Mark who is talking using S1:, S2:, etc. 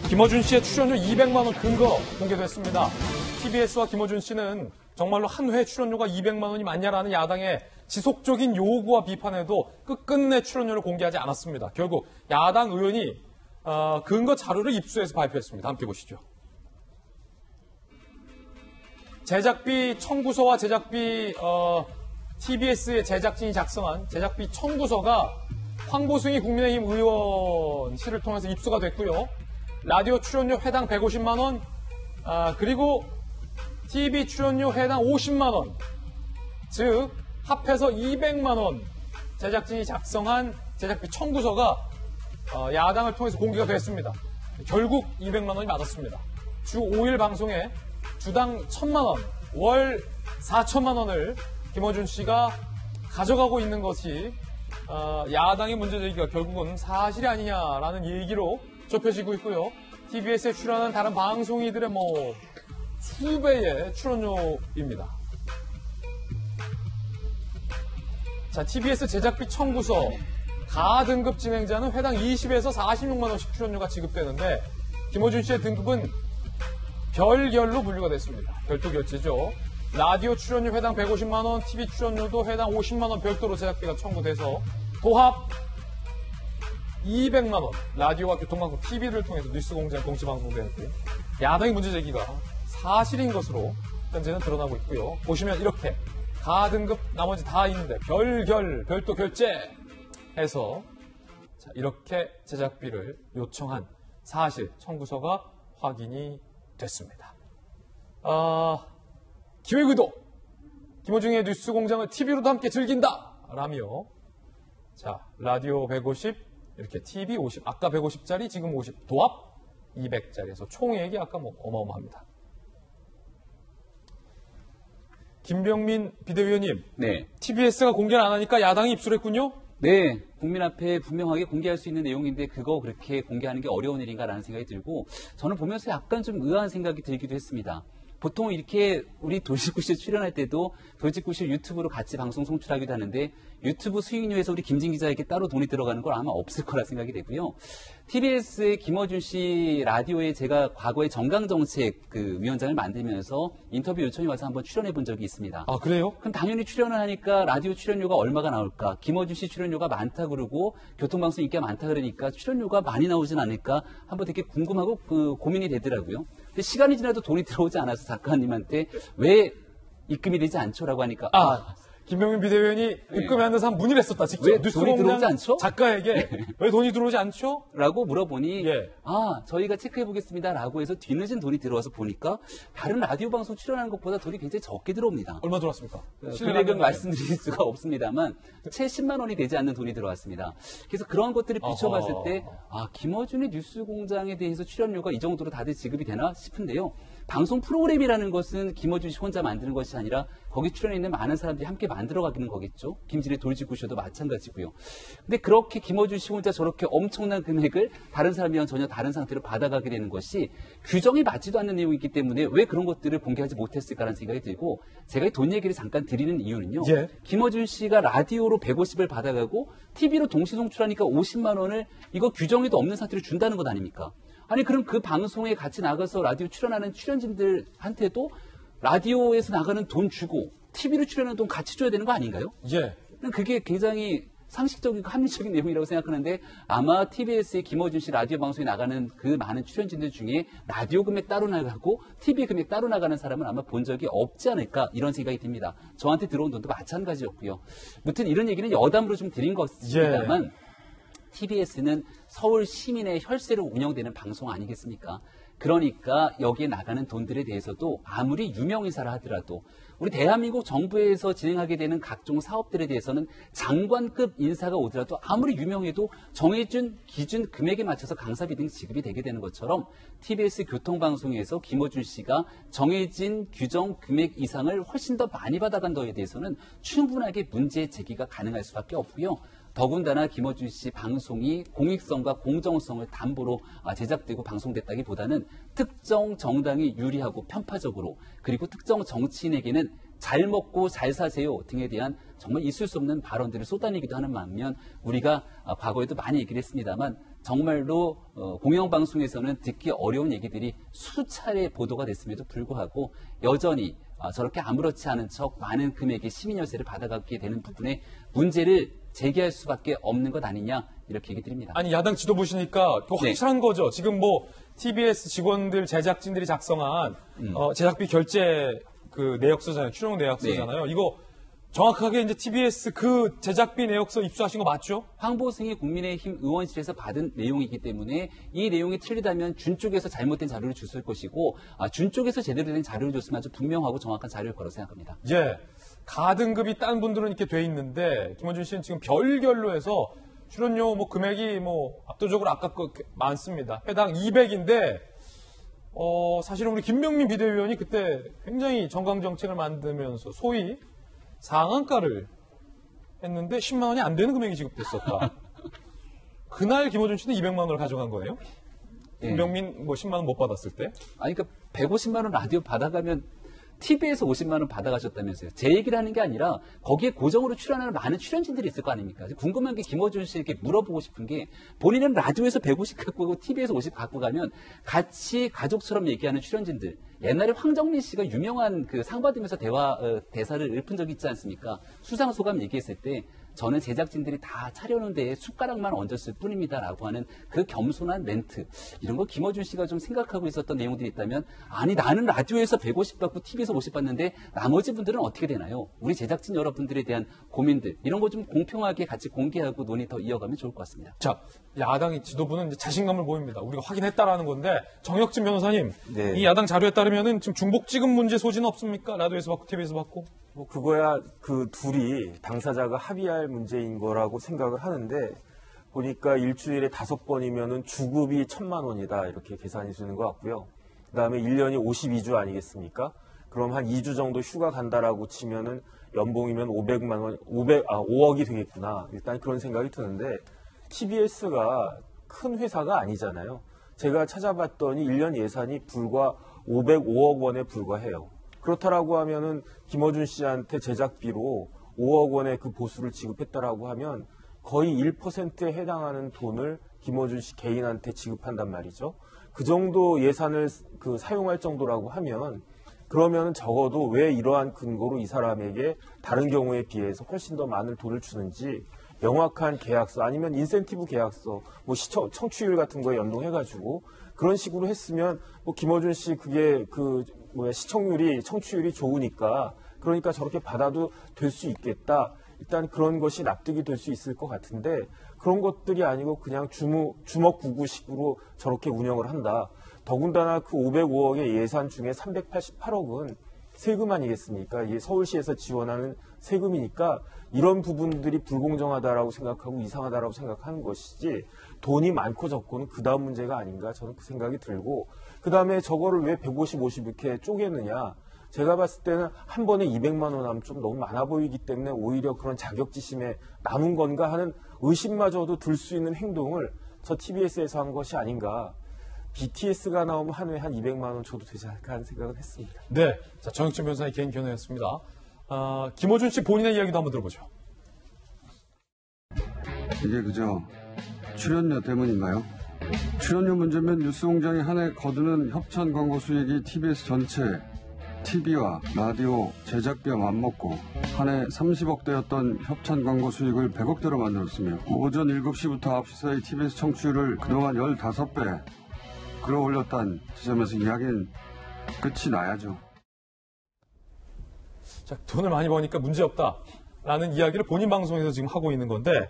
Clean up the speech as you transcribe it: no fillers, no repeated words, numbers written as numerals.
S1: 김어준 씨의 출연료 200만 원 근거 공개됐습니다. TBS와 김어준 씨는 정말로 한 회 출연료가 200만 원이 맞냐라는 야당의 지속적인 요구와 비판에도 끝끝내 출연료를 공개하지 않았습니다. 결국 야당 의원이 근거 자료를 입수해서 발표했습니다. 함께 보시죠. 제작비 청구서와 제작비 TBS의 제작진이 작성한 제작비 청구서가 황보승희 국민의힘 의원실을 통해서 입수가 됐고요. 라디오 출연료 회당 150만 원, 그리고 TV 출연료 회당 50만 원, 즉 합해서 200만 원 제작진이 작성한 제작비 청구서가 야당을 통해서 공개가 됐습니다. 결국 200만 원이 맞았습니다. 주 5일 방송에 주당 1,000만 원, 월 4천만 원을 김어준 씨가 가져가고 있는 것이 야당의 문제제기가 결국은 사실이 아니냐라는 얘기로 좁혀지고 있고요. TBS에 출연하는 다른 방송인들의 수배의 출연료입니다. 자, TBS 제작비 청구서 가등급 진행자는 회당 20에서 46만 원씩 출연료가 지급되는데 김어준 씨의 등급은 별결로 분류가 됐습니다. 별도 결제죠. 라디오 출연료 회당 150만 원, TV 출연료도 회당 50만 원 별도로 제작비가 청구돼서 도합 200만 원. 라디오와 교통방송, TV를 통해서 뉴스공장 동시방송되었고요. 야당의 문제제기가 사실인 것으로 현재는 드러나고 있고요. 보시면 이렇게 가등급 나머지 다 있는데 별결, 별도 결제해서 이렇게 제작비를 요청한 사실 청구서가 확인이 됐습니다. 기획의도 김어준의 뉴스공장을 TV로도 함께 즐긴다 라며 라디오 150 이렇게 TV 50 아까 150짜리 지금 50 도합 200짜리에서 총액이 아까 어마어마합니다. 김병민 비대위원님,
S2: 네.
S1: TBS가 공개를 안 하니까 야당이 입수했군요.
S2: 네, 국민 앞에 분명하게 공개할 수 있는 내용인데 그거 그렇게 공개하는 게 어려운 일인가라는 생각이 들고 저는 보면서 약간 좀 의아한 생각이 들기도 했습니다. 보통 이렇게 우리 돌직구실 출연할 때도 돌직구실 유튜브로 같이 방송 송출하기도 하는데 유튜브 수익료에서 우리 김진 기자에게 따로 돈이 들어가는 건 아마 없을 거라 생각이 되고요. TBS의 김어준 씨 라디오에 제가 과거에 정강정책 위원장을 만들면서 인터뷰 요청이 와서 한번 출연해 본 적이 있습니다.
S1: 아, 그래요?
S2: 그럼 당연히 출연을 하니까 라디오 출연료가 얼마가 나올까? 김어준 씨 출연료가 많다 그러고 교통방송 인기가 많다 그러니까 출연료가 많이 나오진 않을까? 한번 되게 궁금하고 고민이 되더라고요. 근데 시간이 지나도 돈이 들어오지 않아서 작가님한테 왜 입금이 되지 않죠라고 하니까
S1: 김병민 비대위원이 입금이 안 돼서 문의를 했었다. 직접
S2: 왜 돈이 들어오지 않죠?
S1: 작가에게 왜 돈이 들어오지 않죠?
S2: 라고 물어보니
S1: 예.
S2: 저희가 체크해 보겠습니다 라고 해서 뒤늦은 돈이 들어와서 보니까 다른 라디오 방송 출연하는 것보다 돈이 굉장히 적게 들어옵니다.
S1: 얼마 들어왔습니까?
S2: 금액은 말씀드릴 수가 없습니다만 채 10만 원이 되지 않는 돈이 들어왔습니다. 그래서 그런 것들을 비춰봤을 때 김어준의 뉴스공장에 대해서 출연료가 이 정도로 다들 지급이 되나 싶은데요. 방송 프로그램이라는 것은 김어준 씨 혼자 만드는 것이 아니라 거기 출연해 있는 많은 사람들이 함께 만들어가기는 거겠죠. 김진의 돌직구쇼도 마찬가지고요. 근데 그렇게 김어준 씨 혼자 저렇게 엄청난 금액을 다른 사람이랑 전혀 다른 상태로 받아가게 되는 것이 규정이 맞지도 않는 내용이기 때문에 왜 그런 것들을 공개하지 못했을까라는 생각이 들고 제가 이 돈 얘기를 잠깐 드리는 이유는요.
S1: 예.
S2: 김어준 씨가 라디오로 150을 받아가고 TV로 동시 송출하니까 50만 원을 이거 규정에도 없는 상태로 준다는 것 아닙니까? 아니 그럼 그 방송에 같이 나가서 라디오 출연하는 출연진들한테도 라디오에서 나가는 돈 주고 TV로 출연하는 돈 같이 줘야 되는 거 아닌가요?
S1: 예.
S2: 그게 굉장히 상식적이고 합리적인 내용이라고 생각하는데 아마 TBS의 김어준 씨 라디오 방송에 나가는 그 많은 출연진들 중에 라디오 금액 따로 나가고 TV 금액 따로 나가는 사람은 아마 본 적이 없지 않을까 이런 생각이 듭니다. 저한테 들어온 돈도 마찬가지였고요. 무튼 이런 얘기는 여담으로 좀 드린 것입니다만 TBS는 서울 시민의 혈세로 운영되는 방송 아니겠습니까? 그러니까 여기에 나가는 돈들에 대해서도 아무리 유명인사라 하더라도 우리 대한민국 정부에서 진행하게 되는 각종 사업들에 대해서는 장관급 인사가 오더라도 아무리 유명해도 정해준 기준 금액에 맞춰서 강사비 등 지급이 되게 되는 것처럼 TBS 교통방송에서 김어준 씨가 정해진 규정 금액 이상을 훨씬 더 많이 받아간 거에 대해서는 충분하게 문제 제기가 가능할 수밖에 없고요. 더군다나 김어준 씨 방송이 공익성과 공정성을 담보로 제작되고 방송됐다기보다는 특정 정당이 유리하고 편파적으로 그리고 특정 정치인에게는 잘 먹고 잘 사세요 등에 대한 정말 있을 수 없는 발언들을 쏟아내기도 하는 반면 우리가 과거에도 많이 얘기를 했습니다만 정말로 공영방송에서는 듣기 어려운 얘기들이 수차례 보도가 됐음에도 불구하고 여전히 저렇게 아무렇지 않은 척 많은 금액의 시민 열세를 받아가게 되는 부분에 문제를 제기할 수밖에 없는 것 아니냐 이렇게 얘기 드립니다.
S1: 아니 야당 지도 보시니까 그 확실한 거죠. 지금 뭐 TBS 직원들 제작진들이 작성한 제작비 결제 그 내역서잖아요. 출연료 내역서잖아요. 이거 정확하게 이제 TBS 그 제작비 내역서 입수하신 거 맞죠?
S2: 황보승이 국민의힘 의원실에서 받은 내용이기 때문에 이 내용이 틀리다면 준 쪽에서 잘못된 자료를 줬을 것이고 준 쪽에서 제대로 된 자료를 줬으면 아주 분명하고 정확한 자료일 거라고 생각합니다.
S1: 예. 가등급이 딴 분들은 이렇게 돼 있는데 김원준 씨는 지금 별결로 해서 출연료 뭐 금액이 뭐 압도적으로 아깝고 많습니다. 회당 200인데 사실은 우리 김병민 비대위원이 그때 굉장히 정강정책을 만들면서 소위 상한가를 했는데 10만 원이 안 되는 금액이 지급됐었다. 그날 김어준 씨는 200만 원을 가져간 거예요? 김병민 뭐 10만 원 못 받았을 때?
S2: 아니 그러니까 150만 원 라디오 받아가면 TV에서 50만 원 받아가셨다면서요. 제 얘기를 하는 게 아니라 거기에 고정으로 출연하는 많은 출연진들이 있을 거 아닙니까? 궁금한 게 김어준 씨에게 물어보고 싶은 게 본인은 라디오에서 150 갖고 가고 TV에서 50 갖고 가면 같이 가족처럼 얘기하는 출연진들. 옛날에 황정민 씨가 유명한 그 상 받으면서 대사를 읊은 적이 있지 않습니까? 수상 소감 얘기했을 때 저는 제작진들이 다 차려놓은 데에 숟가락만 얹었을 뿐입니다라고 하는 그 겸손한 멘트. 이런 거 김어준 씨가 좀 생각하고 있었던 내용들이 있다면 아니 나는 라디오에서 150 받고 TV에서 50 받는데 나머지 분들은 어떻게 되나요? 우리 제작진 여러분들에 대한 고민들 이런 거 좀 공평하게 같이 공개하고 논의 더 이어가면 좋을 것 같습니다.
S1: 자, 야당의 지도부는 이제 자신감을 보입니다. 우리가 확인했다라는 건데 정혁진 변호사님,
S3: 네.
S1: 이 야당 자료에 따르면은 지금 중복지급 문제 소지는 없습니까? 라디오에서 받고 TV에서 받고?
S3: 뭐 그거야 그 둘이 당사자가 합의할 문제인 거라고 생각을 하는데 보니까 일주일에 5번이면은 주급이 1,000만 원이다 이렇게 계산이 되는 것 같고요. 그다음에 1년이 52주 아니겠습니까? 그럼 한 2주 정도 휴가 간다라고 치면은 연봉이면 500만 원, 5억이 되겠구나. 일단 그런 생각이 드는데 TBS가 큰 회사가 아니잖아요. 제가 찾아봤더니 1년 예산이 불과 505억 원에 불과해요. 그렇다라고 하면은 김어준 씨한테 제작비로 5억 원의 그 보수를 지급했다라고 하면 거의 1%에 해당하는 돈을 김어준 씨 개인한테 지급한단 말이죠. 그 정도 예산을 사용할 정도라고 하면 그러면 적어도 왜 이러한 근거로 이 사람에게 다른 경우에 비해서 훨씬 더 많은 돈을 주는지 명확한 계약서 아니면 인센티브 계약서 뭐 청취율 같은 거에 연동해가지고 그런 식으로 했으면 뭐 김어준 씨 그게 청취율이 좋으니까 그러니까 저렇게 받아도 될 수 있겠다. 일단 그런 것이 납득이 될 수 있을 것 같은데 그런 것들이 아니고 그냥 주먹구구식으로 저렇게 운영을 한다. 더군다나 그 505억의 예산 중에 388억은 세금 아니겠습니까? 이게 서울시에서 지원하는 세금이니까 이런 부분들이 불공정하다라고 생각하고 이상하다라고 생각하는 것이지 돈이 많고 적고는 그 다음 문제가 아닌가 저는 그 생각이 들고 그 다음에 저거를 왜 150, 50 이렇게 쪼개느냐 제가 봤을 때는 한 번에 200만 원 하면 좀 너무 많아 보이기 때문에 오히려 그런 자격지심에 남은 건가 하는 의심마저도 들 수 있는 행동을 저 TBS에서 한 것이 아닌가 BTS가 나오면 한 회 한 200만 원 줘도 되지 않을까 하는 생각을 했습니다.
S1: 네, 자 정혁진 변호사의 개인 견해였습니다. 김어준 씨 본인의 이야기도 한번 들어보죠.
S4: 이게 그저 출연료 때문인가요? 출연료 문제면 뉴스공장이 한 해 거두는 협찬 광고 수익이 TBS 전체 TV와 라디오 제작비와 맞먹고 한 해 30억대였던 협찬 광고 수익을 100억대로 만들었으며 오전 7시부터 9시 사이 TBS 청취율을 그동안 15배 끌어올렸다는 지점에서 이야기는 끝이 나야죠.
S1: 자, 돈을 많이 버니까 문제없다라는 이야기를 본인 방송에서 지금 하고 있는 건데